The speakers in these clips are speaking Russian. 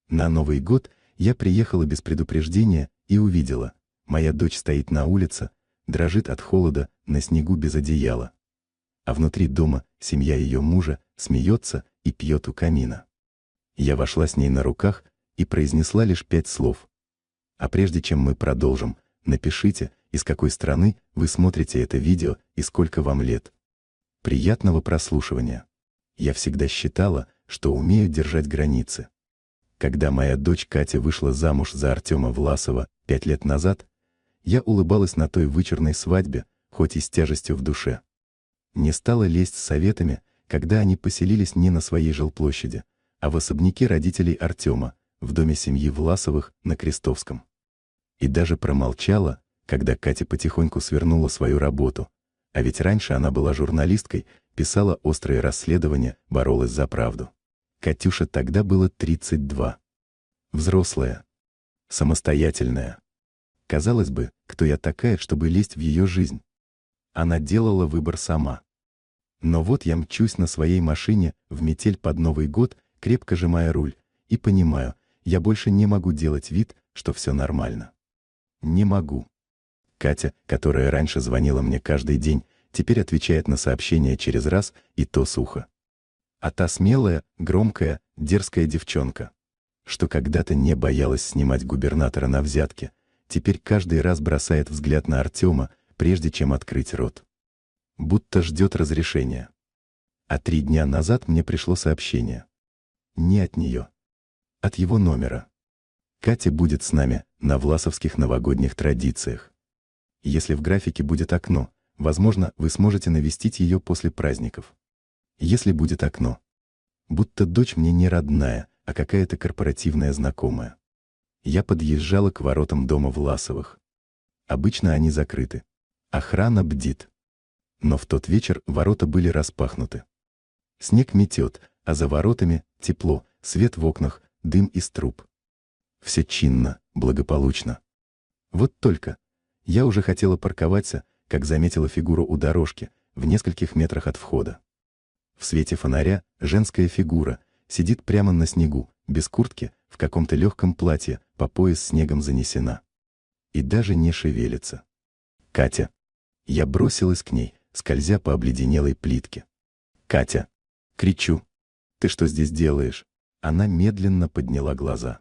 На Новый год я приехала без предупреждения и увидела. Моя дочь стоит на улице, дрожит от холода, на снегу без одеяла. А внутри дома семья ее мужа смеется и пьет у камина. Я вошла с ней на руках и произнесла лишь 5 слов. А прежде чем мы продолжим, напишите, из какой страны вы смотрите это видео и сколько вам лет. Приятного прослушивания. Я всегда считала, что умею держать границы. Когда моя дочь Катя вышла замуж за Артема Власова 5 лет назад, я улыбалась на той вычурной свадьбе, хоть и с тяжестью в душе. Не стала лезть с советами, когда они поселились не на своей жилплощади, а в особняке родителей Артема, в доме семьи Власовых на Крестовском. И даже промолчала, когда Катя потихоньку свернула свою работу, а ведь раньше она была журналисткой, писала острые расследования, боролась за правду. Катюше тогда было 32. Взрослая. Самостоятельная. Казалось бы, кто я такая, чтобы лезть в ее жизнь? Она делала выбор сама. Но вот я мчусь на своей машине в метель под Новый год, крепко сжимая руль, и понимаю, я больше не могу делать вид, что все нормально. Не могу. Катя, которая раньше звонила мне каждый день, теперь отвечает на сообщения через раз, и то сухо. А та смелая, громкая, дерзкая девчонка, что когда-то не боялась снимать губернатора на взятки, теперь каждый раз бросает взгляд на Артема, прежде чем открыть рот. Будто ждет разрешения. А 3 дня назад мне пришло сообщение. Не от нее. От его номера. Катя будет с нами на власовских новогодних традициях. Если в графике будет окно, возможно, вы сможете навестить ее после праздников. Если будет окно. Будто дочь мне не родная, а какая-то корпоративная знакомая. Я подъезжала к воротам дома Власовых. Обычно они закрыты. Охрана бдит. Но в тот вечер ворота были распахнуты. Снег метет, а за воротами тепло, свет в окнах, дым из труб. Все чинно, благополучно. Вот только я уже хотела парковаться, как заметила фигуру у дорожки, в нескольких метрах от входа. В свете фонаря женская фигура сидит прямо на снегу, без куртки, в каком-то легком платье, по пояс снегом занесена. И даже не шевелится. Катя. Я бросилась к ней, скользя по обледенелой плитке. «Катя!» Кричу. «Ты что здесь делаешь?» Она медленно подняла глаза.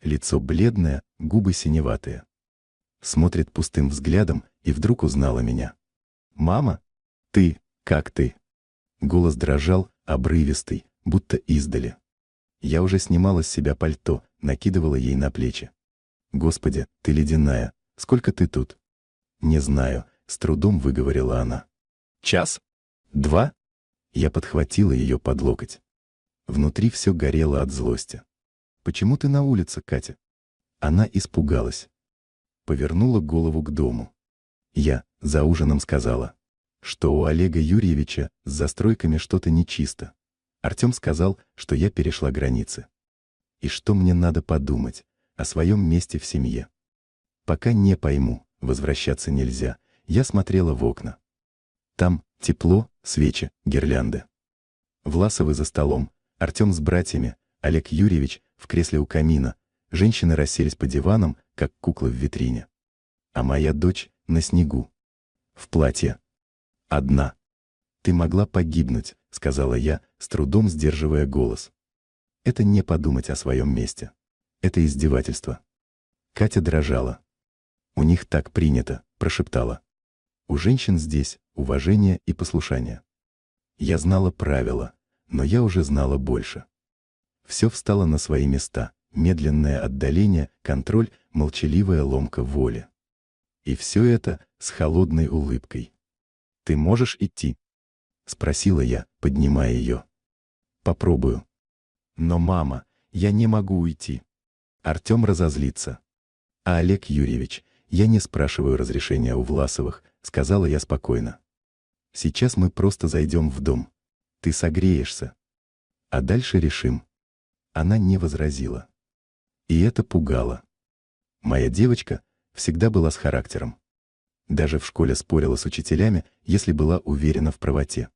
Лицо бледное, губы синеватые. Смотрит пустым взглядом и вдруг узнала меня. «Мама? Ты? Как ты?» Голос дрожал, обрывистый, будто издали. Я уже снимала с себя пальто, накидывала ей на плечи. «Господи, ты ледяная! Сколько ты тут?» «Не знаю», — с трудом выговорила она. «Час? 2?» Я подхватила ее под локоть. Внутри все горело от злости. «Почему ты на улице, Катя?» Она испугалась. Повернула голову к дому. Я за ужином сказала, что у Олега Юрьевича с застройками что-то нечисто. Артем сказал, что я перешла границы. И что мне надо подумать о своем месте в семье. Пока не пойму, возвращаться нельзя. Я смотрела в окна. Там тепло, свечи, гирлянды. Власовы за столом, Артем с братьями, Олег Юрьевич в кресле у камина. Женщины расселись по диванам, как куклы в витрине. А моя дочь на снегу. В платье. Одна. «Ты могла погибнуть», — сказала я, с трудом сдерживая голос. Это не подумать о своем месте. Это издевательство. Катя дрожала. «У них так принято», — прошептала. «У женщин здесь уважение и послушание». Я знала правила, но я уже знала больше. Все встало на свои места. Медленное отдаление, контроль, молчаливая ломка воли. И все это с холодной улыбкой. «Ты можешь идти?» — спросила я, поднимая ее. «Попробую». «Но, мама, я не могу уйти». Артем разозлится. «А Олег Юрьевич, я не спрашиваю разрешения у Власовых», — сказала я спокойно. «Сейчас мы просто зайдем в дом. Ты согреешься. А дальше решим». Она не возразила. И это пугало. Моя девочка всегда была с характером. Даже в школе спорила с учителями, если была уверена в правоте.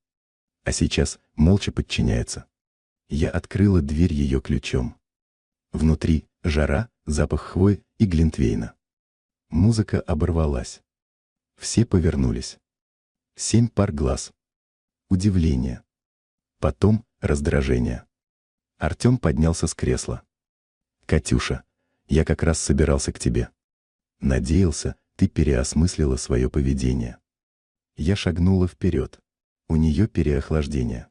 А сейчас молча подчиняется. Я открыла дверь ее ключом. Внутри жара, запах хвои и глинтвейна. Музыка оборвалась. Все повернулись. 7 пар глаз. Удивление. Потом раздражение. Артем поднялся с кресла. «Катюша, я как раз собирался к тебе. Надеялся, ты переосмыслила свое поведение». Я шагнула вперед. У нее переохлаждение.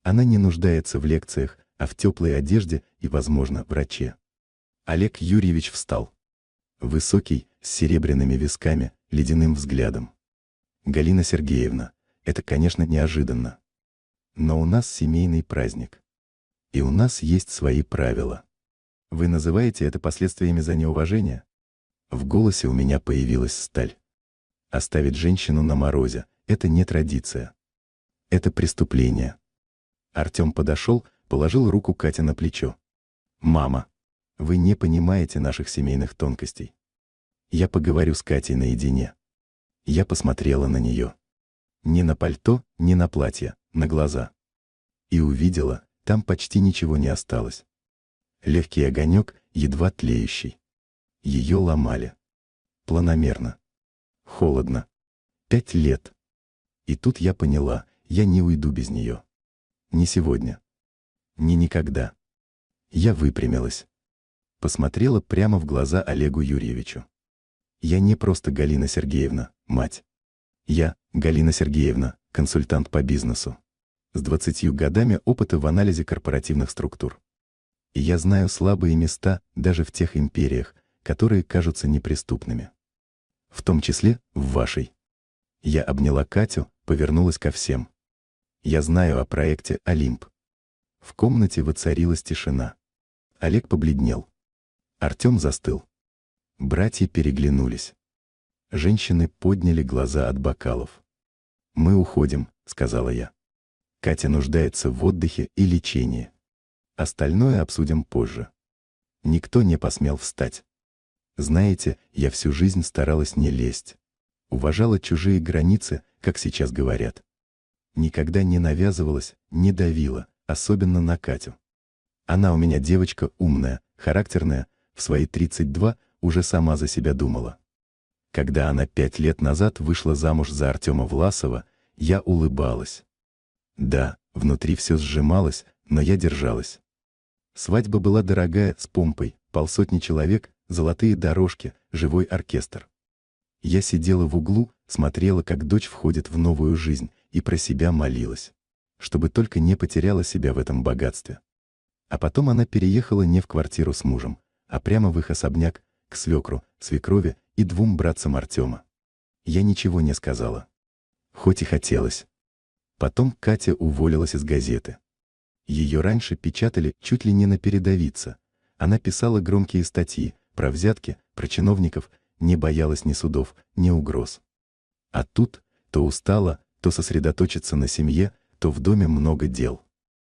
Она не нуждается в лекциях, а в теплой одежде и, возможно, враче. Олег Юрьевич встал. Высокий, с серебряными висками, ледяным взглядом. «Галина Сергеевна, это, конечно, неожиданно. Но у нас семейный праздник. И у нас есть свои правила. Вы называете это последствиями за неуважение?» В голосе у меня появилась сталь. Оставить женщину на морозе — это не традиция. Это преступление. Артем подошел, положил руку Кате на плечо. «Мама, вы не понимаете наших семейных тонкостей. Я поговорю с Катей наедине». Я посмотрела на нее. Не на пальто, не на платье, на глаза. И увидела, там почти ничего не осталось. Легкий огонек, едва тлеющий. Ее ломали. Планомерно. Холодно. 5 лет. И тут я поняла, я не уйду без нее. Не сегодня. Не никогда. Я выпрямилась. Посмотрела прямо в глаза Олегу Юрьевичу. Я не просто Галина Сергеевна, мать. Я, Галина Сергеевна, консультант по бизнесу. С 20 годами опыта в анализе корпоративных структур. И я знаю слабые места даже в тех империях, которые кажутся неприступными. В том числе в вашей. Я обняла Катю, повернулась ко всем. Я знаю о проекте «Олимп». В комнате воцарилась тишина. Олег побледнел. Артем застыл. Братья переглянулись. Женщины подняли глаза от бокалов. «Мы уходим», — сказала я. «Катя нуждается в отдыхе и лечении. Остальное обсудим позже». Никто не посмел встать. Знаете, я всю жизнь старалась не лезть. Уважала чужие границы, как сейчас говорят. Никогда не навязывалась, не давила, особенно на Катю. Она у меня девочка умная, характерная, в свои 32 уже сама за себя думала. Когда она 5 лет назад вышла замуж за Артема Власова, я улыбалась. Да, внутри все сжималось, но я держалась. Свадьба была дорогая, с помпой, 50 человек, золотые дорожки, живой оркестр. Я сидела в углу, смотрела, как дочь входит в новую жизнь, и про себя молилась, чтобы только не потеряла себя в этом богатстве. А потом она переехала не в квартиру с мужем, а прямо в их особняк, к свекру, свекрови и 2 братцам Артема. Я ничего не сказала. Хоть и хотелось. Потом Катя уволилась из газеты. Ее раньше печатали чуть ли не на передовице. Она писала громкие статьи про взятки, про чиновников, не боялась ни судов, ни угроз. А тут то устала, то сосредоточиться на семье, то в доме много дел.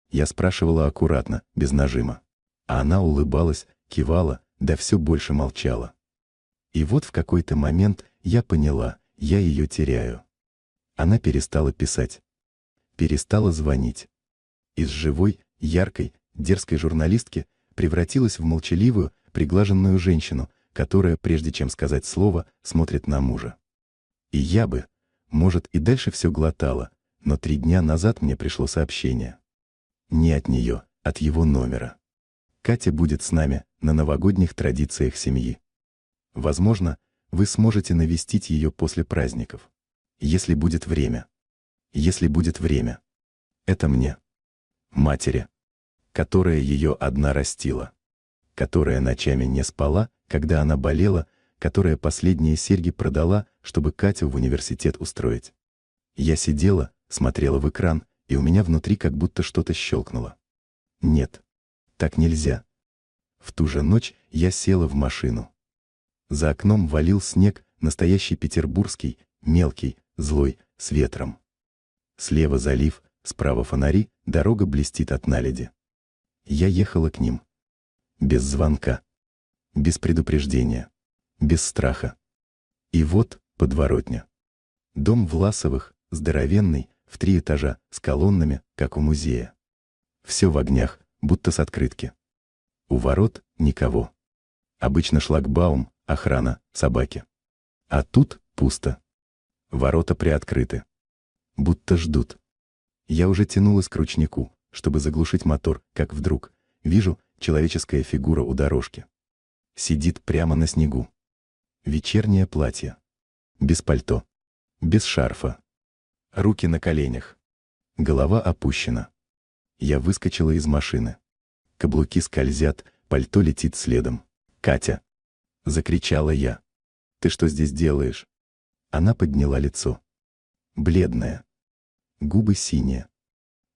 Я спрашивала аккуратно, без нажима. А она улыбалась, кивала, да все больше молчала. И вот в какой-то момент я поняла, я ее теряю. Она перестала писать. Перестала звонить. Из живой, яркой, дерзкой журналистки превратилась в молчаливую, приглаженную женщину, которая, прежде чем сказать слово, смотрит на мужа. И я бы, может, и дальше все глотала, но 3 дня назад мне пришло сообщение. Не от нее, от его номера. Катя будет с нами на новогодних традициях семьи. Возможно, вы сможете навестить ее после праздников. Если будет время. Если будет время. Это мне. Матери. Которая ее одна растила. Которая ночами не спала, когда она болела, которая последние серьги продала, чтобы Катю в университет устроить. Я сидела, смотрела в экран, и у меня внутри как будто что-то щелкнуло. Нет, так нельзя. В ту же ночь я села в машину. За окном валил снег, настоящий петербургский, мелкий, злой, с ветром. Слева залив, справа фонари, дорога блестит от наледи. Я ехала к ним. Без звонка. Без предупреждения. Без страха. И вот подворотня. Дом Власовых, здоровенный, в 3 этажа, с колоннами, как у музея. Все в огнях, будто с открытки. У ворот никого. Обычно шлагбаум, охрана, собаки. А тут пусто. Ворота приоткрыты. Будто ждут. Я уже тянулась к ручнику, чтобы заглушить мотор, как вдруг вижу человеческая фигура у дорожки. Сидит прямо на снегу. Вечернее платье. Без пальто. Без шарфа. Руки на коленях. Голова опущена. Я выскочила из машины. Каблуки скользят, пальто летит следом. «Катя!» — закричала я. «Ты что здесь делаешь?» Она подняла лицо. Бледная. Губы синие.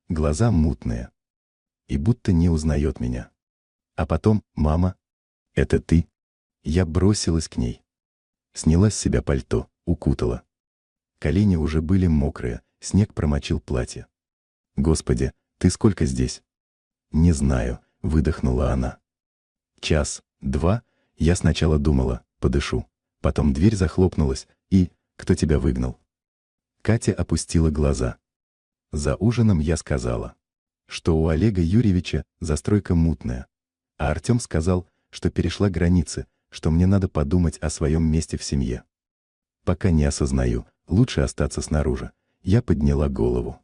Глаза мутные. И будто не узнает меня. А потом: «Мама, это ты?» Я бросилась к ней. Сняла с себя пальто, укутала. Колени уже были мокрые, снег промочил платье. «Господи, ты сколько здесь?» «Не знаю», — выдохнула она. «Час, два», я сначала думала, подышу. Потом дверь захлопнулась, и «Кто тебя выгнал?» Катя опустила глаза. За ужином я сказала, что у Олега Юрьевича застройка мутная. А Артем сказал, что перешла границы, что мне надо подумать о своем месте в семье. Пока не осознаю, лучше остаться снаружи. Я подняла голову.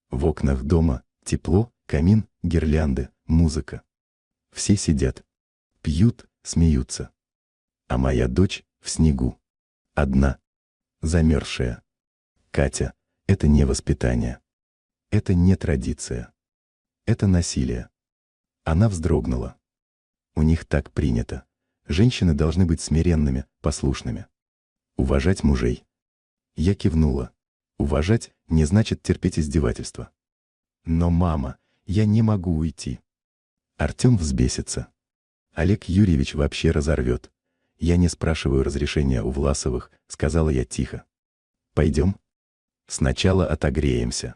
В окнах дома тепло, камин, гирлянды, музыка. Все сидят, пьют, смеются. А моя дочь в снегу. Одна. Замерзшая. Катя, это не воспитание. Это не традиция. Это насилие. Она вздрогнула. У них так принято. Женщины должны быть смиренными, послушными. Уважать мужей. Я кивнула. Уважать не значит терпеть издевательства. Но, мама, я не могу уйти. Артем взбесится. Олег Юрьевич вообще разорвет. Я не спрашиваю разрешения у Власовых, сказала я тихо. Пойдем? Сначала отогреемся.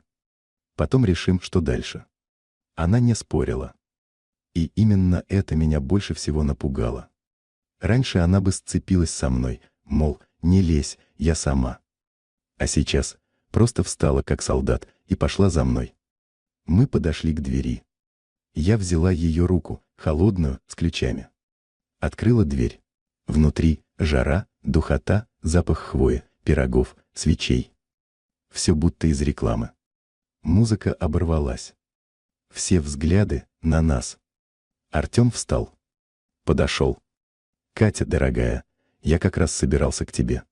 Потом решим, что дальше. Она не спорила. И именно это меня больше всего напугало. Раньше она бы сцепилась со мной, мол, не лезь, я сама. А сейчас просто встала как солдат и пошла за мной. Мы подошли к двери. Я взяла ее руку, холодную, с ключами. Открыла дверь. Внутри жара, духота, запах хвои, пирогов, свечей. Все будто из рекламы. Музыка оборвалась. Все взгляды на нас. Артем встал. Подошел. «Катя, дорогая, я как раз собирался к тебе.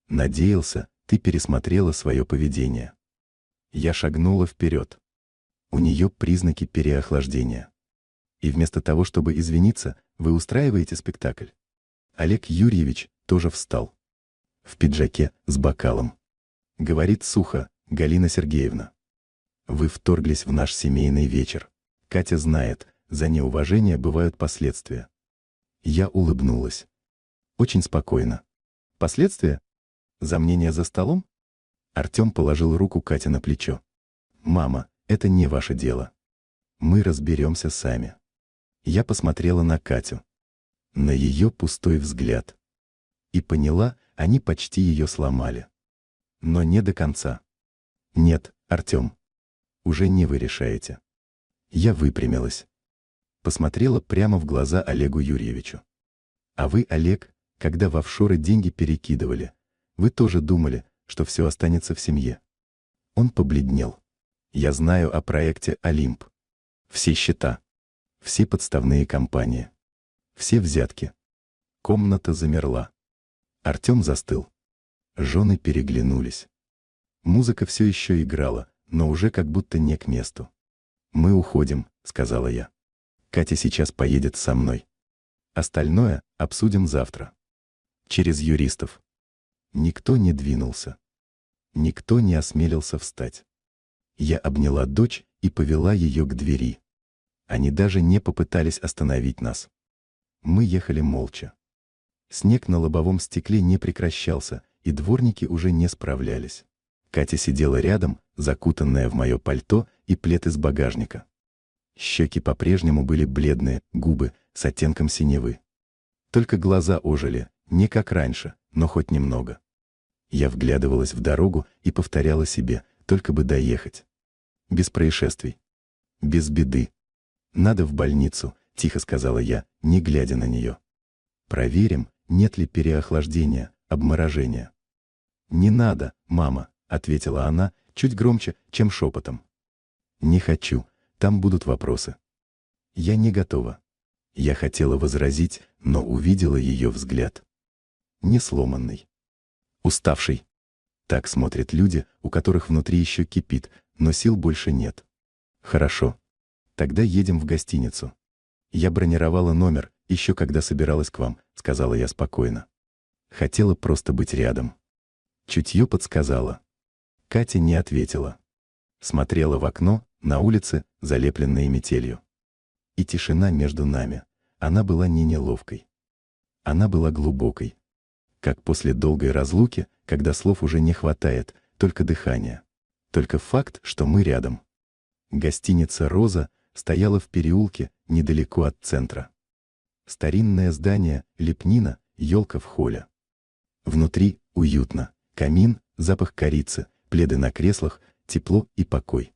Надеялся, ты пересмотрела свое поведение». Я шагнула вперед. У нее признаки переохлаждения. И вместо того, чтобы извиниться, вы устраиваете спектакль. Олег Юрьевич тоже встал. В пиджаке, с бокалом. Говорит сухо: «Галина Сергеевна, вы вторглись в наш семейный вечер. Катя знает, за неуважение бывают последствия». Я улыбнулась. Очень спокойно. «Последствия? За мнение за столом?» Артем положил руку Кате на плечо. «Мама, это не ваше дело. Мы разберемся сами». Я посмотрела на Катю. На ее пустой взгляд. И поняла, они почти ее сломали. Но не до конца. «Нет, Артем, уже не вы решаете». Я выпрямилась. Посмотрела прямо в глаза Олегу Юрьевичу. «А вы, Олег, когда в офшоры деньги перекидывали, вы тоже думали, что все останется в семье?» Он побледнел. «Я знаю о проекте «Олимп». Все счета. Все подставные компании. Все взятки». Комната замерла. Артем застыл. Жены переглянулись. Музыка все еще играла, но уже как будто не к месту. «Мы уходим», — сказала я. «Катя сейчас поедет со мной. Остальное обсудим завтра. Через юристов». Никто не двинулся. Никто не осмелился встать. Я обняла дочь и повела ее к двери. Они даже не попытались остановить нас. Мы ехали молча. Снег на лобовом стекле не прекращался, и дворники уже не справлялись. Катя сидела рядом, закутанная в мое пальто и плед из багажника. Щеки по-прежнему были бледные, губы с оттенком синевы. Только глаза ожили, не как раньше, но хоть немного. Я вглядывалась в дорогу и повторяла себе, только бы доехать. Без происшествий. Без беды. Надо в больницу, тихо сказала я, не глядя на нее. Проверим, нет ли переохлаждения, обморожения. Не надо, мама, ответила она, чуть громче, чем шепотом. Не хочу, там будут вопросы. Я не готова. Я хотела возразить, но увидела ее взгляд. Не сломанный. Уставший. Так смотрят люди, у которых внутри еще кипит, но сил больше нет. Хорошо. Тогда едем в гостиницу. Я бронировала номер, еще когда собиралась к вам, сказала я спокойно. Хотела просто быть рядом. Чутье подсказала. Катя не ответила. Смотрела в окно, на улице, залепленные метелью. И тишина между нами. Она была не неловкой. Она была глубокой. Как после долгой разлуки, когда слов уже не хватает, только дыхание. Только факт, что мы рядом. Гостиница «Роза» стояла в переулке, недалеко от центра. Старинное здание, лепнина, елка в холле. Внутри уютно. Камин, запах корицы, пледы на креслах, тепло и покой.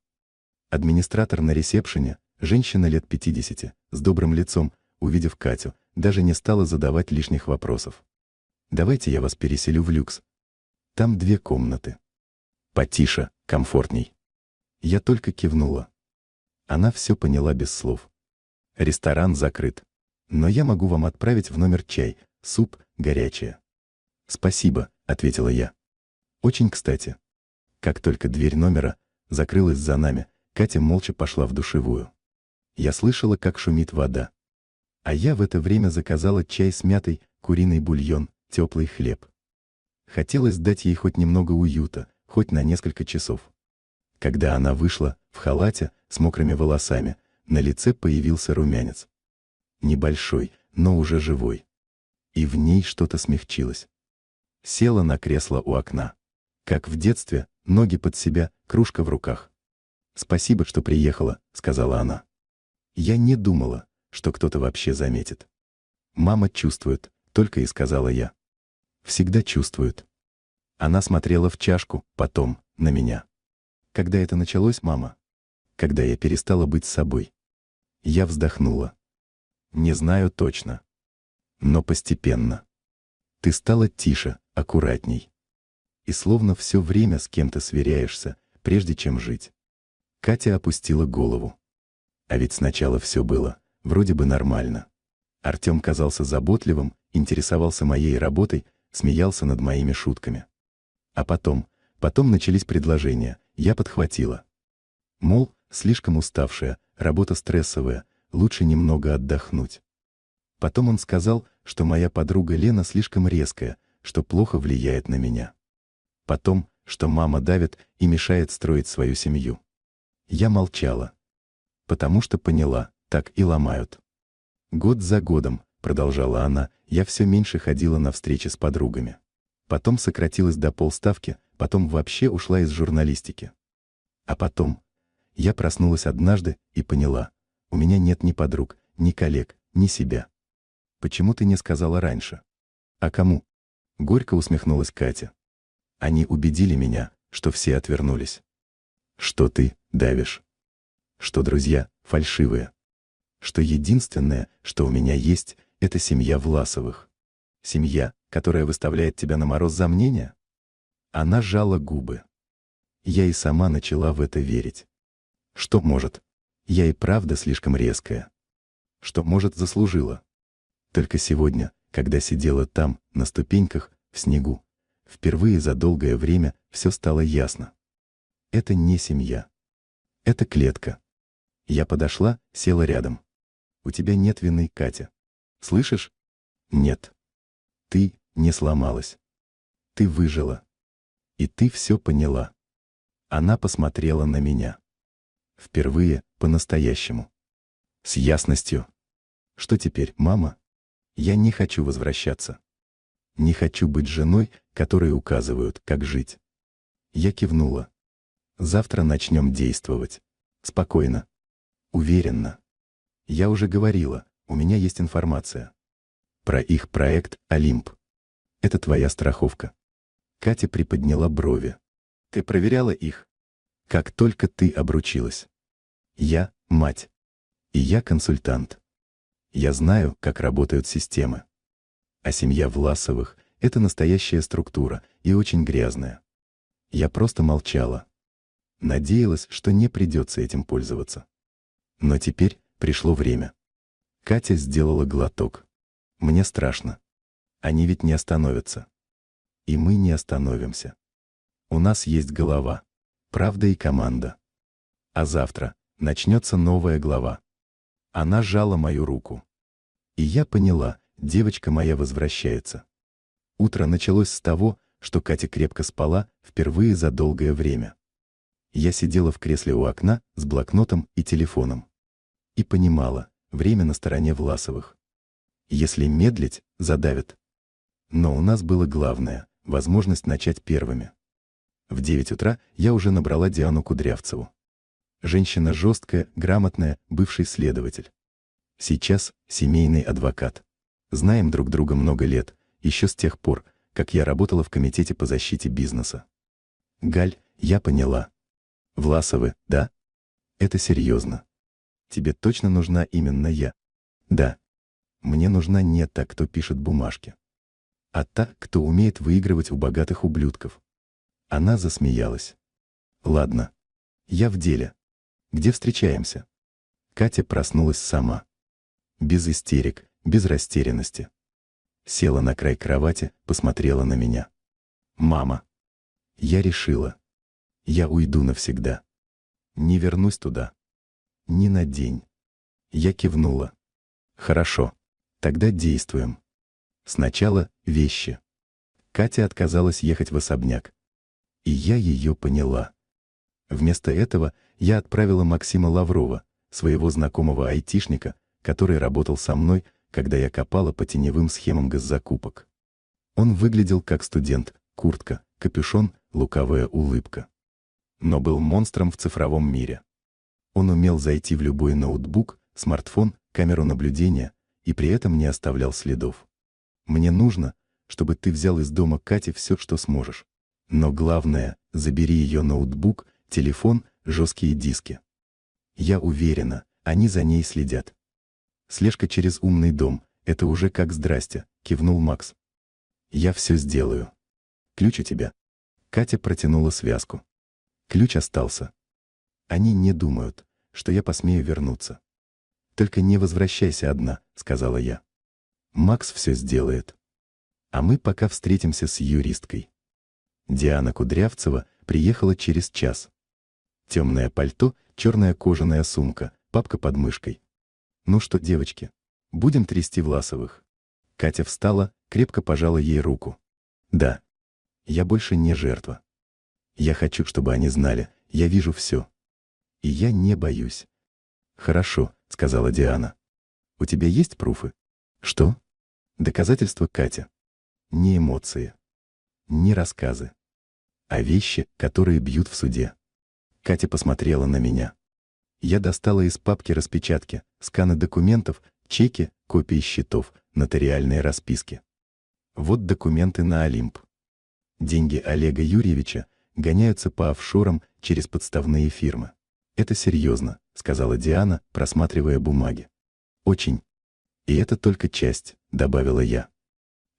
Администратор на ресепшене, женщина лет 50, с добрым лицом, увидев Катю, даже не стала задавать лишних вопросов. «Давайте я вас переселю в люкс. Там 2 комнаты. Потише, комфортней». Я только кивнула. Она все поняла без слов. «Ресторан закрыт. Но я могу вам отправить в номер чай, суп, горячее». «Спасибо», — ответила я. «Очень кстати». Как только дверь номера закрылась за нами, Катя молча пошла в душевую. Я слышала, как шумит вода. А я в это время заказала чай с мятой, куриный бульон, теплый хлеб. Хотелось дать ей хоть немного уюта, хоть на несколько часов. Когда она вышла, в халате, с мокрыми волосами, на лице появился румянец. Небольшой, но уже живой. И в ней что-то смягчилось. Села на кресло у окна. Как в детстве, ноги под себя, кружка в руках. «Спасибо, что приехала», — сказала она. Я не думала, что кто-то вообще заметит. «Мама чувствует», — только и сказала я. «Всегда чувствует». Она смотрела в чашку, потом на меня. «Когда это началось, мама?» «Когда я перестала быть собой». Я вздохнула. «Не знаю точно. Но постепенно. Ты стала тише, аккуратней. И словно все время с кем-то сверяешься, прежде чем жить». Катя опустила голову. А ведь сначала все было, вроде бы нормально. Артем казался заботливым, интересовался моей работой, смеялся над моими шутками. А потом начались предложения, я подхватила. Мол, слишком уставшая, работа стрессовая, лучше немного отдохнуть. Потом он сказал, что моя подруга Лена слишком резкая, что плохо влияет на меня. Потом, что мама давит и мешает строить свою семью. Я молчала. Потому что поняла, так и ломают. Год за годом, продолжала она, я все меньше ходила на встречи с подругами. Потом сократилась до полставки, потом вообще ушла из журналистики. А потом я проснулась однажды и поняла, у меня нет ни подруг, ни коллег, ни себя. Почему ты не сказала раньше? А кому? Горько усмехнулась Катя. Они убедили меня, что все отвернулись. Что ты давишь. Что друзья фальшивые. Что единственное, что у меня есть, это семья Власовых. Семья, которая выставляет тебя на мороз за мнение? Она сжала губы. Я и сама начала в это верить. Что может? Я и правда слишком резкая. Что может, заслужила. Только сегодня, когда сидела там, на ступеньках, в снегу, впервые за долгое время все стало ясно. Это не семья. Это клетка. Я подошла, села рядом. У тебя нет вины, Катя. Слышишь? Нет. Ты не сломалась. Ты выжила. И ты все поняла. Она посмотрела на меня. Впервые, по-настоящему. С ясностью. Что теперь, мама? Я не хочу возвращаться. Не хочу быть женой, которой указывают, как жить. Я кивнула. Завтра начнем действовать. Спокойно. Уверенно. Я уже говорила, у меня есть информация. Про их проект «Олимп». Это твоя страховка. Катя приподняла брови. Ты проверяла их? Как только ты обручилась. Я — мать. И я консультант. Я знаю, как работают системы. А семья Власовых — это настоящая структура и очень грязная. Я просто молчала. Надеялась, что не придется этим пользоваться. Но теперь пришло время. Катя сделала глоток. Мне страшно. Они ведь не остановятся. И мы не остановимся. У нас есть голова, правда и команда. А завтра начнется новая глава. Она сжала мою руку. И я поняла, девочка моя возвращается. Утро началось с того, что Катя крепко спала впервые за долгое время. Я сидела в кресле у окна с блокнотом и телефоном. И понимала, время на стороне Власовых. Если медлить, задавят. Но у нас было главное — возможность начать первыми. В 9 утра я уже набрала Диану Кудрявцеву. Женщина жесткая, грамотная, бывший следователь. Сейчас семейный адвокат. Знаем друг друга много лет, еще с тех пор, как я работала в комитете по защите бизнеса. Галь, я поняла. Власовы, да? Это серьезно. Тебе точно нужна именно я? Да. Мне нужна не та, кто пишет бумажки, а та, кто умеет выигрывать у богатых ублюдков. Она засмеялась. Ладно. Я в деле. Где встречаемся? Катя проснулась сама. Без истерик, без растерянности. Села на край кровати, посмотрела на меня. Мама. Я решила. Я уйду навсегда. Не вернусь туда. Ни на день. Я кивнула. Хорошо. Тогда действуем. Сначала вещи. Катя отказалась ехать в особняк. И я ее поняла. Вместо этого я отправила Максима Лаврова, своего знакомого айтишника, который работал со мной, когда я копала по теневым схемам госзакупок. Он выглядел как студент: куртка, капюшон, лукавая улыбка. Но был монстром в цифровом мире. Он умел зайти в любой ноутбук, смартфон, камеру наблюдения и при этом не оставлял следов. Мне нужно, чтобы ты взял из дома Кати все, что сможешь. Но главное, забери ее ноутбук, телефон, жесткие диски. Я уверена, они за ней следят. Слежка через умный дом — это уже как здрасте, кивнул Макс. Я все сделаю. Ключ у тебя. Катя протянула связку. Ключ остался. Они не думают, что я посмею вернуться. Только не возвращайся одна, сказала я. Макс все сделает. А мы пока встретимся с юристкой. Диана Кудрявцева приехала через час. Темное пальто, черная кожаная сумка, папка под мышкой. Ну что, девочки, будем трясти Власовых? Катя встала, крепко пожала ей руку. Да. Я больше не жертва. Я хочу, чтобы они знали, я вижу все. И я не боюсь. Хорошо, сказала Диана. У тебя есть пруфы? Что? Доказательства, Катя. Не эмоции. Не рассказы. А вещи, которые бьют в суде. Катя посмотрела на меня. Я достала из папки распечатки, сканы документов, чеки, копии счетов, нотариальные расписки. Вот документы на Олимп. Деньги Олега Юрьевича гоняются по офшорам через подставные фирмы. Это серьезно, сказала Диана, просматривая бумаги. Очень. И это только часть, добавила я.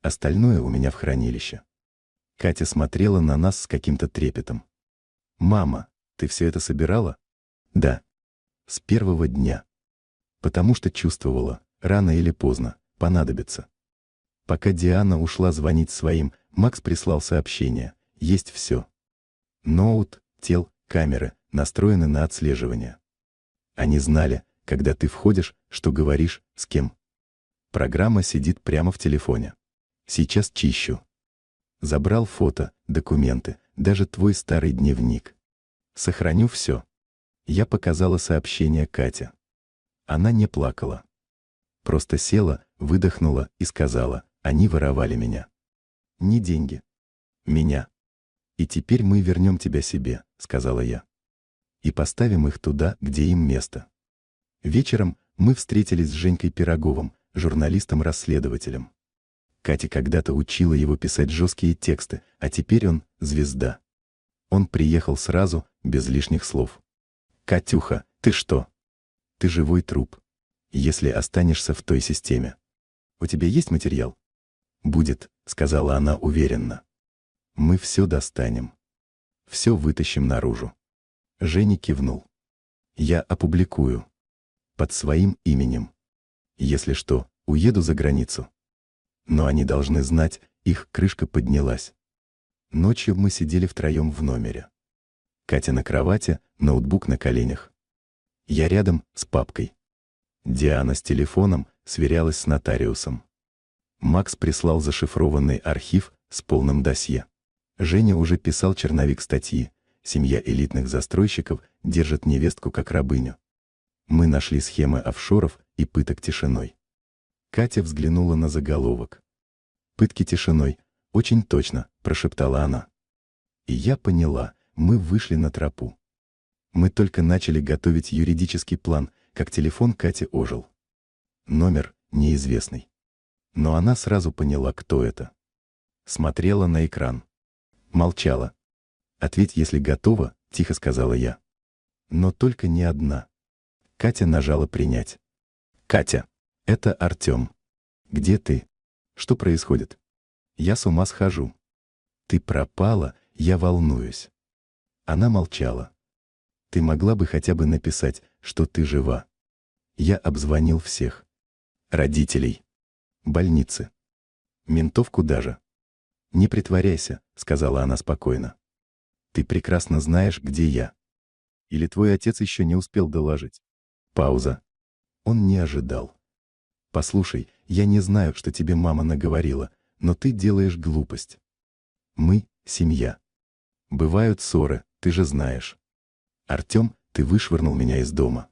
Остальное у меня в хранилище. Катя смотрела на нас с каким-то трепетом. Мама, ты все это собирала? Да. С первого дня. Потому что чувствовала, рано или поздно, понадобится. Пока Диана ушла звонить своим, Макс прислал сообщение. Есть все. Ноут, тел, камеры настроены на отслеживание. Они знали, когда ты входишь, что говоришь, с кем. Программа сидит прямо в телефоне. Сейчас чищу. Забрал фото, документы, даже твой старый дневник. Сохраню все. Я показала сообщение Кате. Она не плакала. Просто села, выдохнула и сказала: они воровали меня. Не деньги. Меня. И теперь мы вернем тебя себе, сказала я. И поставим их туда, где им место. Вечером мы встретились с Женькой Пироговым, журналистом-расследователем. Катя когда-то учила его писать жесткие тексты, а теперь он — звезда. Он приехал сразу, без лишних слов. «Катюха, ты что? Ты живой труп. если останешься в той системе. У тебя есть материал? Будет, сказала она уверенно. Мы все достанем. Все вытащим наружу. Женя кивнул. Я опубликую. Под своим именем. Если что, уеду за границу. Но они должны знать, их крышка поднялась. Ночью мы сидели втроем в номере. Катя на кровати, ноутбук на коленях. Я рядом с папкой. Диана с телефоном сверялась с нотариусом. Макс прислал зашифрованный архив с полным досье. Женя уже писал черновик статьи. Семья элитных застройщиков держит невестку как рабыню. Мы нашли схемы офшоров и пыток тишиной. Катя взглянула на заголовок. «Пытки тишиной. Очень точно», — прошептала она. И я поняла, мы вышли на тропу. Мы только начали готовить юридический план, как телефон Кати ожил. Номер неизвестный. Но она сразу поняла, кто это. Смотрела на экран. Молчала. «Ответь, если готова», — тихо сказала я. Но только не одна. Катя нажала «Принять». «Катя, это Артем. Где ты? Что происходит? Я с ума схожу. Ты пропала, я волнуюсь». Она молчала. «Ты могла бы хотя бы написать, что ты жива?» Я обзвонил всех. Родителей. Больницы. Ментов куда же? «Не притворяйся», — сказала она спокойно. «Ты прекрасно знаешь, где я. Или твой отец еще не успел доложить?» Пауза. Он не ожидал. «Послушай, я не знаю, что тебе мама наговорила, но ты делаешь глупость. Мы — семья. Бывают ссоры, ты же знаешь. Артем, ты вышвырнул меня из дома.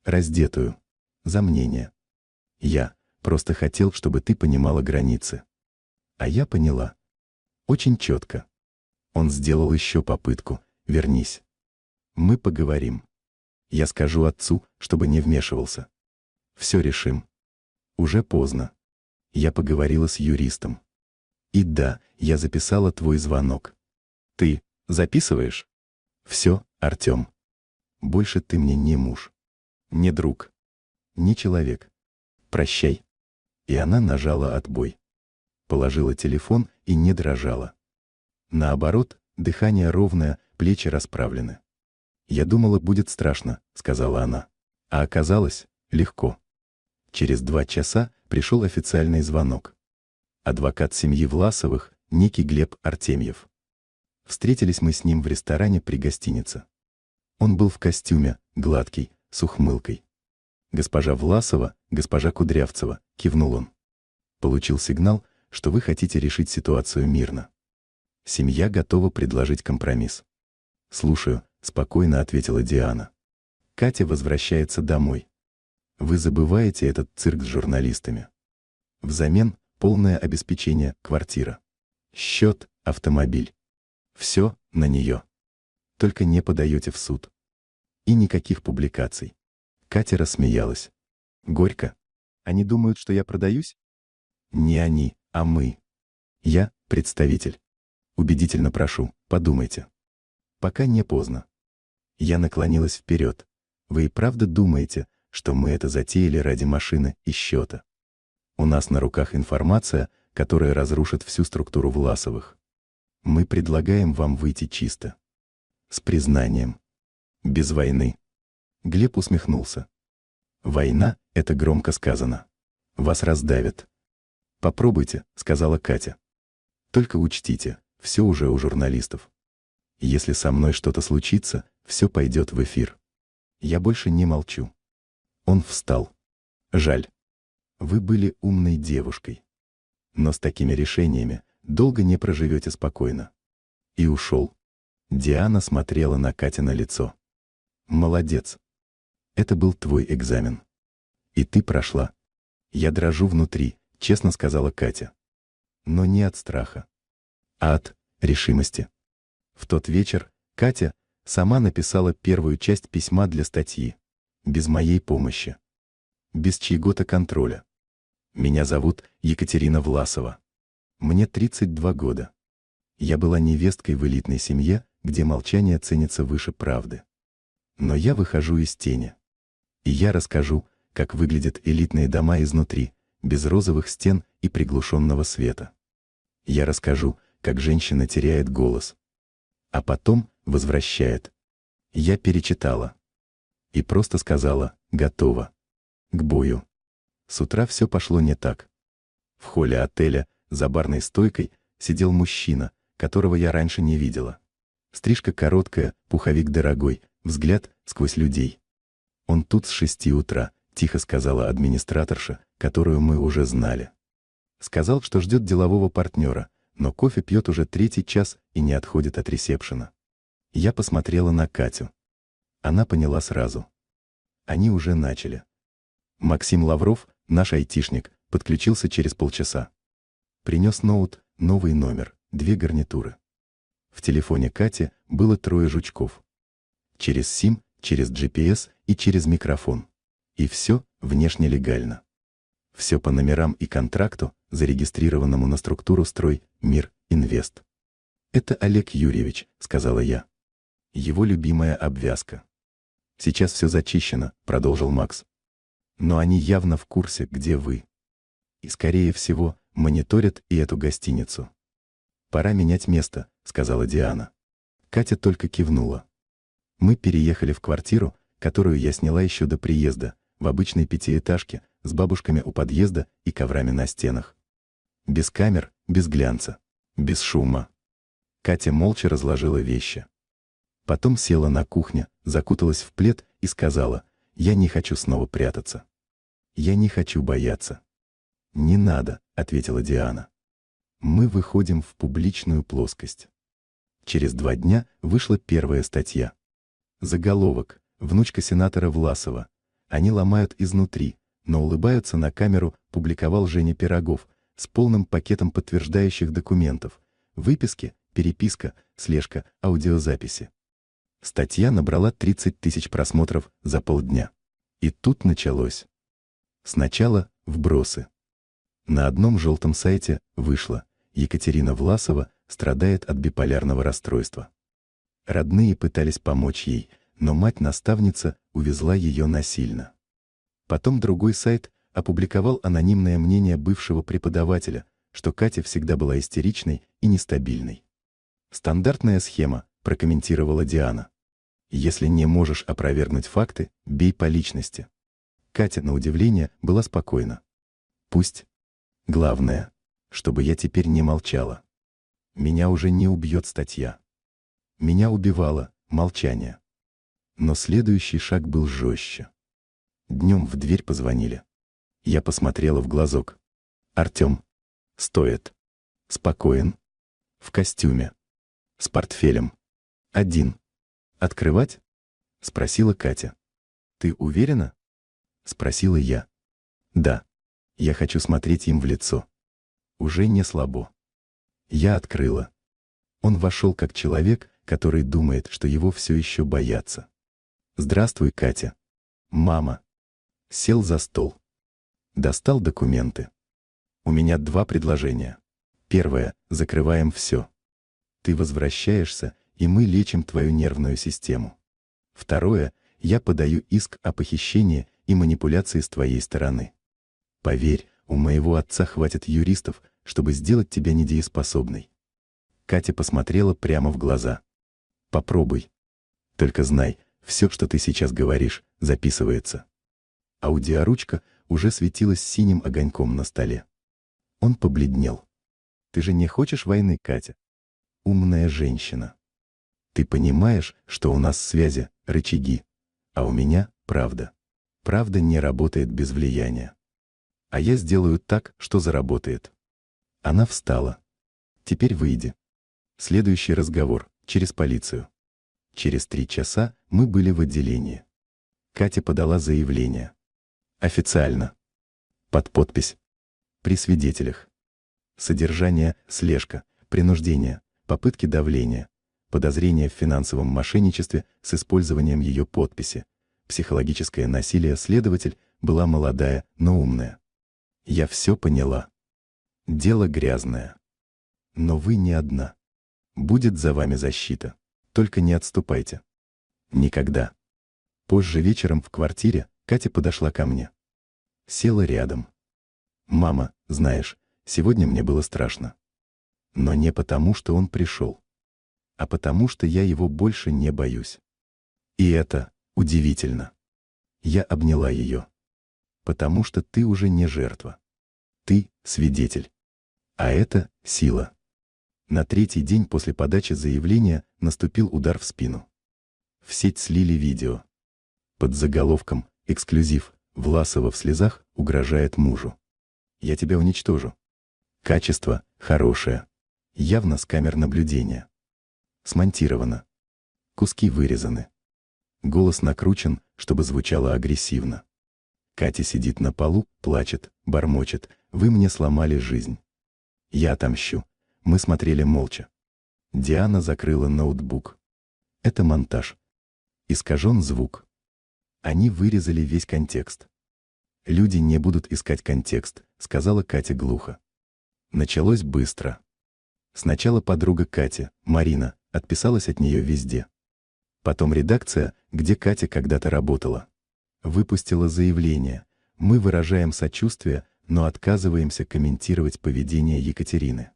Раздетую. За мнение. Я просто хотел, чтобы ты понимала границы. А я поняла. Очень четко. Он сделал еще попытку. Вернись. Мы поговорим. Я скажу отцу, чтобы не вмешивался. Все решим. Уже поздно. Я поговорила с юристом. И да, я записала твой звонок. Ты записываешь? Все, Артем. Больше ты мне не муж. Не друг. Не человек. Прощай. И она нажала отбой. Положила телефон и не дрожала. Наоборот, дыхание ровное, плечи расправлены. «Я думала, будет страшно», — сказала она. А оказалось, легко. Через 2 часа пришел официальный звонок. Адвокат семьи Власовых, некий Глеб Артемьев. Встретились мы с ним в ресторане при гостинице. Он был в костюме, гладкий, с ухмылкой. «Госпожа Власова, госпожа Кудрявцева», — кивнул он. «Получил сигнал, что вы хотите решить ситуацию мирно. Семья готова предложить компромисс». «Слушаю», — спокойно ответила Диана. «Катя возвращается домой. Вы забываете этот цирк с журналистами. Взамен полное обеспечение, квартира. Счет, автомобиль. Все на нее. Только не подаете в суд. И никаких публикаций». Катя рассмеялась. «Горько. Они думают, что я продаюсь?» «Не они, а мы. Я представитель. Убедительно прошу, подумайте. Пока не поздно». Я наклонилась вперед. «Вы и правда думаете, что мы это затеяли ради машины и счета? У нас на руках информация, которая разрушит всю структуру Власовых. Мы предлагаем вам выйти чисто. С признанием. Без войны». Глеб усмехнулся. «Война — это громко сказано. Вас раздавят». «Попробуйте», — сказала Катя. «Только учтите, все уже у журналистов. Если со мной что-то случится, все пойдет в эфир. Я больше не молчу». Он встал. «Жаль. Вы были умной девушкой. Но с такими решениями долго не проживете спокойно». И ушел. Диана смотрела на Катино лицо. «Молодец. Это был твой экзамен. И ты прошла. Я дрожу внутри», — честно сказала Катя. Но не от страха, а от решимости. В тот вечер Катя сама написала первую часть письма для статьи. Без моей помощи. Без чьего-то контроля. «Меня зовут Екатерина Власова. Мне 32 года. Я была невесткой в элитной семье, где молчание ценится выше правды. Но я выхожу из тени. И я расскажу, как выглядят элитные дома изнутри, без розовых стен и приглушенного света. Я расскажу, как женщина теряет голос, а потом возвращает. Я перечитала и просто сказала: готово к бою. С утра все пошло не так. В холле отеля за барной стойкой сидел мужчина, которого я раньше не видела. Стрижка короткая, пуховик дорогой, взгляд сквозь людей. «Он тут с 6 утра», — тихо сказала администраторша, которую мы уже знали. Сказал, что ждет делового партнера, но кофе пьет уже 3-й час и не отходит от ресепшена. Я посмотрела на Катю. Она поняла сразу. Они уже начали. Максим Лавров, наш айтишник, подключился через полчаса. Принес ноут, новый номер, 2 гарнитуры. В телефоне Кати было 3 жучков. Через SIM, через GPS и через микрофон. И все внешне легально. Все по номерам и контракту, зарегистрированному на структуру «Строй Мир Инвест». «Это Олег Юрьевич», — сказала я. «Его любимая обвязка». «Сейчас все зачищено», — продолжил Макс. «Но они явно в курсе, где вы. И, скорее всего, мониторят и эту гостиницу». «Пора менять место», — сказала Диана. Катя только кивнула. Мы переехали в квартиру, которую я сняла еще до приезда, в обычной 5-этажке, с бабушками у подъезда и коврами на стенах. Без камер, без глянца, без шума. Катя молча разложила вещи. Потом села на кухне, закуталась в плед и сказала: «Я не хочу снова прятаться. Я не хочу бояться». «Не надо», — ответила Диана. «Мы выходим в публичную плоскость». Через 2 дня вышла первая статья. Заголовок: «Внучка сенатора Власова. Они ломают изнутри, но улыбаются на камеру», публиковал Женя Пирогов с полным пакетом подтверждающих документов: выписки, переписка, слежка, аудиозаписи. Статья набрала 30 000 просмотров за полдня. И тут началось. Сначала вбросы. На одном желтом сайте вышло: Екатерина Власова страдает от биполярного расстройства. Родные пытались помочь ей, но мать-наставница увезла ее насильно. Потом другой сайт опубликовал анонимное мнение бывшего преподавателя, что Катя всегда была истеричной и нестабильной. «Стандартная схема», — прокомментировала Диана. «Если не можешь опровергнуть факты, бей по личности». Катя, на удивление, была спокойна. «Пусть. Главное, чтобы я теперь не молчала. Меня уже не убьет статья. Меня убивало молчание». Но следующий шаг был жестче. Днем в дверь позвонили. Я посмотрела в глазок. Артем. Стоит. Спокоен. В костюме. С портфелем. Один. «Открывать?» — спросила Катя. «Ты уверена?» — спросила я. «Да. Я хочу смотреть им в лицо. Уже не слабо». Я открыла. Он вошел как человек, который думает, что его все еще боятся. «Здравствуй, Катя». «Мама». Сел за стол. Достал документы. «У меня 2 предложения. Первое — закрываем все. Ты возвращаешься, и мы лечим твою нервную систему. Второе — я подаю иск о похищении и манипуляции с твоей стороны. Поверь, у моего отца хватит юристов, чтобы сделать тебя недееспособной». Катя посмотрела прямо в глаза. «Попробуй. Только знай, все, что ты сейчас говоришь, записывается». Аудиоручка уже светилась синим огоньком на столе. Он побледнел. «Ты же не хочешь войны, Катя? Умная женщина. Ты понимаешь, что у нас связи, рычаги, а у меня правда. Правда не работает без влияния. А я сделаю так, что заработает». Она встала. «Теперь выйди. Следующий разговор через полицию». Через 3 часа мы были в отделении. Катя подала заявление. Официально. Под подпись. При свидетелях. Содержание: слежка, принуждение, попытки давления, подозрение в финансовом мошенничестве с использованием ее подписи, психологическое насилие. Следователь была молодая, но умная. Я все поняла. Дело грязное. Но вы не одна. Будет за вами защита. Только не отступайте. Никогда. Позже вечером в квартире Катя подошла ко мне. Села рядом. «Мама, знаешь, сегодня мне было страшно. Но не потому, что он пришел, а потому, что я его больше не боюсь. И это удивительно». Я обняла ее. «Потому что ты уже не жертва. Ты свидетель. А это сила». На третий день после подачи заявления наступил удар в спину. В сеть слили видео. Под заголовком «Эксклюзив. Власова в слезах угрожает мужу». «Я тебя уничтожу». Качество хорошее. Явно с камер наблюдения. Смонтировано. Куски вырезаны. Голос накручен, чтобы звучало агрессивно. Катя сидит на полу, плачет, бормочет: «Вы мне сломали жизнь. Я отомщу». Мы смотрели молча. Диана закрыла ноутбук. Это монтаж. Искажен звук. Они вырезали весь контекст. «Люди не будут искать контекст», — сказала Катя глухо. Началось быстро. Сначала подруга Кати, Марина, отписалась от нее везде. Потом редакция, где Катя когда-то работала, выпустила заявление: «Мы выражаем сочувствие, но отказываемся комментировать поведение Екатерины».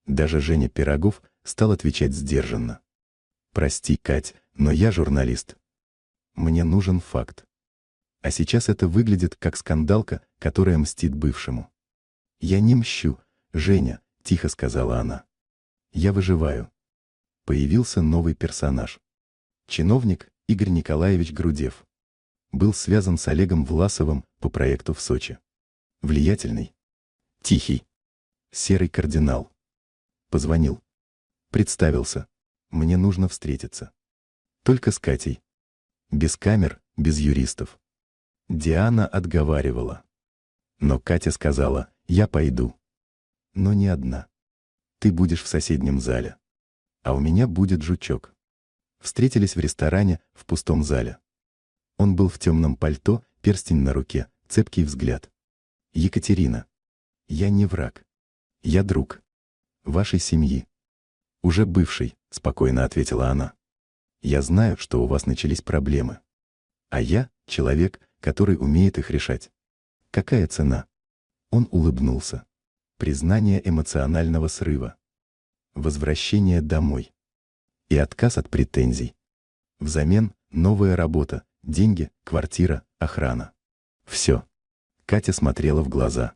Даже Женя Пирогов стал отвечать сдержанно: «Прости, Кать, но я журналист. Мне нужен факт». А сейчас это выглядит как скандалка, которая мстит бывшему. «Я не мщу, Женя», — тихо сказала она. «Я выживаю». Появился новый персонаж. Чиновник Игорь Николаевич Грудев. Был связан с Олегом Власовым по проекту в Сочи. Влиятельный. Тихий. Серый кардинал. Позвонил. Представился. «Мне нужно встретиться. Только с Катей. Без камер, без юристов». Диана отговаривала. Но Катя сказала: «Я пойду. Но не одна. Ты будешь в соседнем зале. А у меня будет жучок». Встретились в ресторане, в пустом зале. Он был в темном пальто, перстень на руке, цепкий взгляд. «Екатерина, я не враг. Я друг. Вашей семьи». «Уже бывший», — спокойно ответила она. «Я знаю, что у вас начались проблемы. А я — человек, который умеет их решать. Какая цена?» Он улыбнулся. Признание эмоционального срыва. Возвращение домой. И отказ от претензий. Взамен новая работа, деньги, квартира, охрана. Все. Катя смотрела в глаза.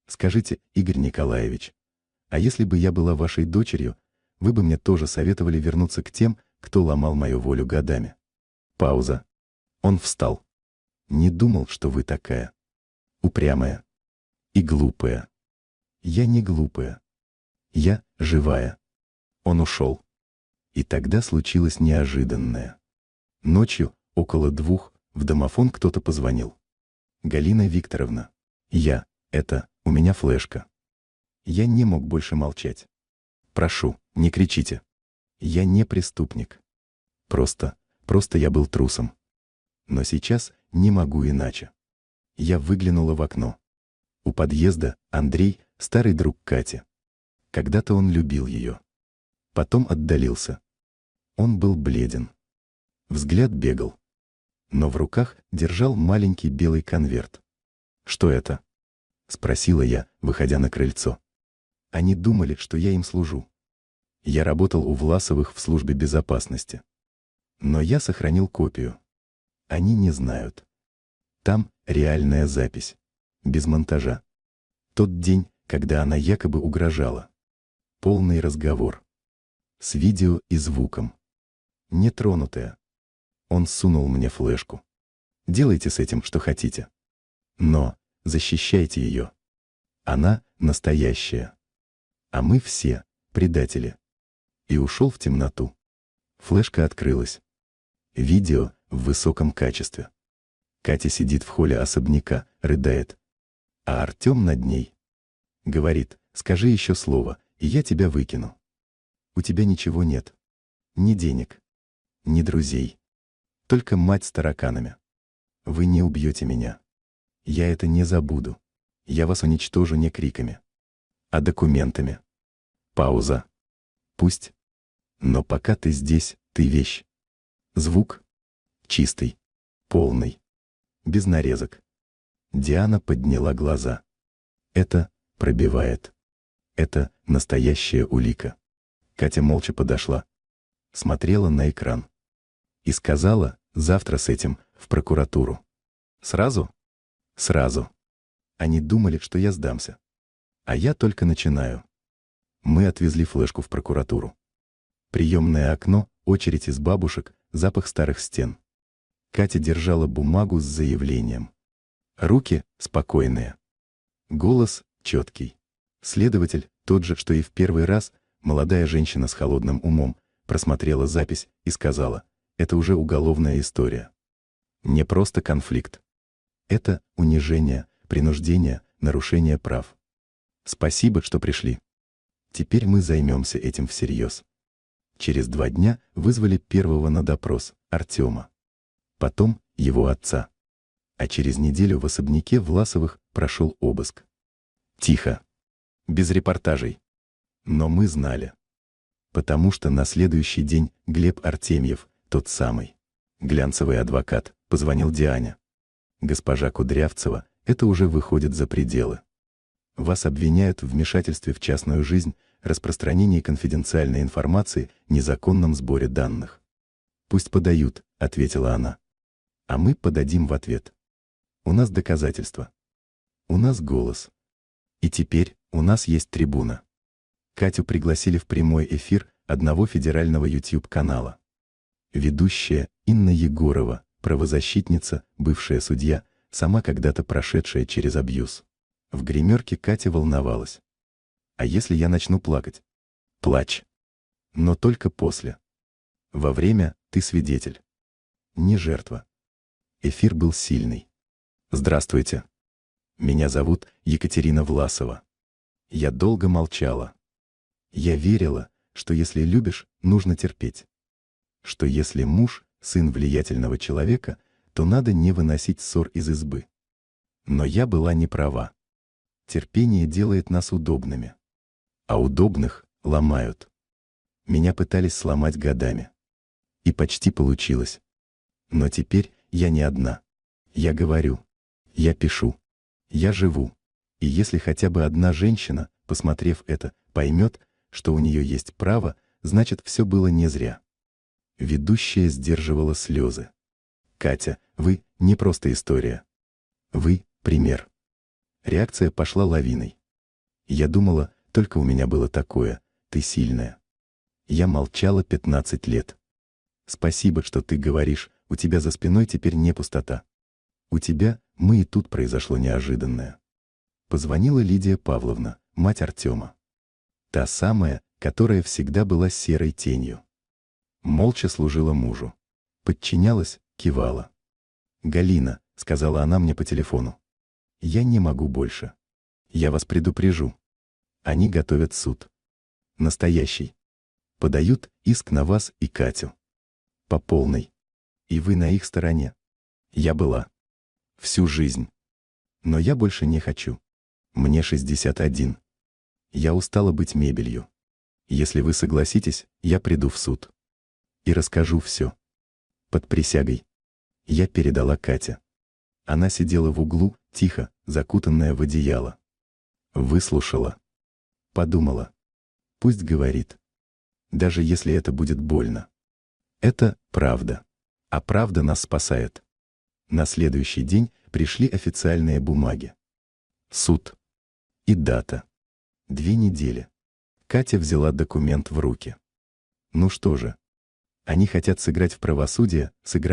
«Скажите, Игорь Николаевич, а если бы я была вашей дочерью, вы бы мне тоже советовали вернуться к тем, кто ломал мою волю годами?» Пауза. Он встал. «Не думал, что вы такая. Упрямая. И глупая». «Я не глупая. Я живая». Он ушел. И тогда случилось неожиданное. Ночью, около 2, в домофон кто-то позвонил. «Галина Викторовна, у меня флешка». Я не мог больше молчать. «Прошу, не кричите. Я не преступник. Просто я был трусом. Но сейчас не могу иначе». Я выглянула в окно. У подъезда Андрей, старый друг Кати. Когда-то он любил ее. Потом отдалился. Он был бледен. Взгляд бегал. Но в руках держал маленький белый конверт. «Что это?» — спросила я, выходя на крыльцо. Они думали, что я им служу. Я работал у Власовых в службе безопасности. Но я сохранил копию. Они не знают. Там реальная запись. Без монтажа. Тот день, когда она якобы угрожала. Полный разговор. С видео и звуком. Нетронутая. Он сунул мне флешку. «Делайте с этим, что хотите. Но защищайте ее. Она настоящая. А мы все предатели». И ушел в темноту. Флешка открылась. Видео в высоком качестве. Катя сидит в холле особняка, рыдает. А Артем над ней. Говорит: «Скажи еще слово, и я тебя выкину. У тебя ничего нет. Ни денег, ни друзей. Только мать с тараканами. Вы не убьете меня. Я это не забуду. Я вас уничтожу не криками, а документами». Пауза. «Пусть. Но пока ты здесь, ты вещь». Звук чистый, полный, без нарезок. Диана подняла глаза. Это пробивает. Это настоящая улика. Катя молча подошла, смотрела на экран и сказала: завтра с этим в прокуратуру. Сразу? Сразу. Они думали, что я сдамся. А я только начинаю. Мы отвезли флешку в прокуратуру. Приемное окно, очередь из бабушек, запах старых стен. Катя держала бумагу с заявлением. Руки спокойные. Голос четкий. Следователь, тот же, что и в первый раз, молодая женщина с холодным умом, просмотрела запись и сказала: это уже уголовная история. Не просто конфликт. Это унижение, принуждение, нарушение прав. Спасибо, что пришли. Теперь мы займемся этим всерьез. Через 2 дня вызвали первого на допрос, Артема. Потом его отца. А через неделю в особняке Власовых прошел обыск. Тихо. Без репортажей. Но мы знали. Потому что на следующий день Глеб Артемьев, тот самый глянцевый адвокат, позвонил Диане. Госпожа Кудрявцева, это уже выходит за пределы. Вас обвиняют в вмешательстве в частную жизнь, распространении конфиденциальной информации, незаконном сборе данных. Пусть подают, ответила она. А мы подадим в ответ. У нас доказательства. У нас голос. И теперь у нас есть трибуна. Катю пригласили в прямой эфир одного федерального YouTube-канала. Ведущая Инна Егорова, правозащитница, бывшая судья, сама когда-то прошедшая через абьюз. В гримерке Катя волновалась. А если я начну плакать? Плачь. Но только после. Во время ты свидетель. Не жертва. Эфир был сильный. Здравствуйте. Меня зовут Екатерина Власова. Я долго молчала. Я верила, что если любишь, нужно терпеть. Что если муж – сын влиятельного человека, то надо не выносить ссор из избы. Но я была не права. Терпение делает нас удобными. А удобных ломают. Меня пытались сломать годами. И почти получилось. Но теперь я не одна. Я говорю. Я пишу. Я живу. И если хотя бы одна женщина, посмотрев это, поймет, что у нее есть право, значит, все было не зря. Ведущая сдерживала слезы. Катя, вы не просто история. Вы пример. Реакция пошла лавиной. Я думала, только у меня было такое, ты сильная. Я молчала 15 лет. Спасибо, что ты говоришь, у тебя за спиной теперь не пустота. У тебя, мы и тут произошло неожиданное. Позвонила Лидия Павловна, мать Артема. Та самая, которая всегда была серой тенью. Молча служила мужу. Подчинялась, кивала. «Галина», — сказала она мне по телефону. «Я не могу больше. Я вас предупрежу. Они готовят суд. Настоящий. Подают иск на вас и Катю. По полной. И вы на их стороне. Я была. Всю жизнь. Но я больше не хочу. Мне 61. Я устала быть мебелью. Если вы согласитесь, я приду в суд. И расскажу все. Под присягой». Я передала Кате. Она сидела в углу, тихо, закутанная в одеяло. Выслушала. Подумала. Пусть говорит. Даже если это будет больно. Это правда. А правда нас спасает. На следующий день пришли официальные бумаги. Суд. И дата. 2 недели. Катя взяла документ в руки. Ну что же. Они хотят сыграть в правосудие, сыграли.